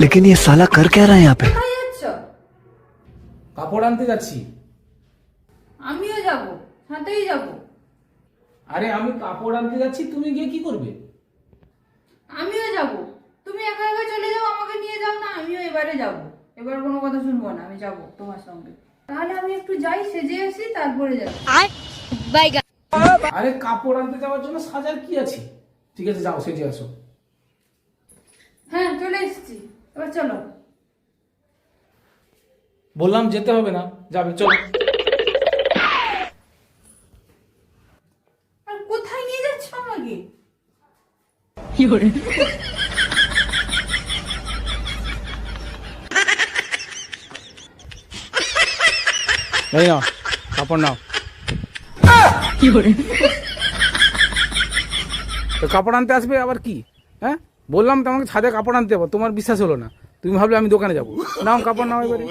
लेकिन ये साला कर क्या रहा है यहाँ पे? কোথায় যাচ্ছ? কাপড় আনতে যাচ্ছি। আমিও যাব, সাথেই যাব। আরে আমি কাপড় আনতে যাচ্ছি, তুমি গিয়ে কি করবে? আমিও যাব। তুমি একা একা চলে যাও, আমাকে নিয়ে যাও না, আমিও এবারে যাব। এবার কোনো কথা শুনবো না, আমি যাব তোমার সঙ্গে। তাহলে আমি একটু যাই, সেজে আসি, তারপরে যাব। আরে কাপড় আনতে যাওয়ার জন্য সাজার কি আছে? ঠিক আছে, যাও সেজে আসো। হ্যাঁ, চলে এসেছি, এবার চলো। বললাম যেতে হবে না, যাবে, চলো। আর কোথায় নিয়ে যাচ্ছ আমাকে? এই নাও কাপড় নাও। তো কাপড় আনতে আসবে আবার কি? হ্যাঁ, বললাম তো আমাকে ছাদে কাপড় আনতে যাবো, তোমার বিশ্বাস হলো না, তুমি ভাবলে আমি দোকানে যাবো। নাও কাপড় নাও এবারে।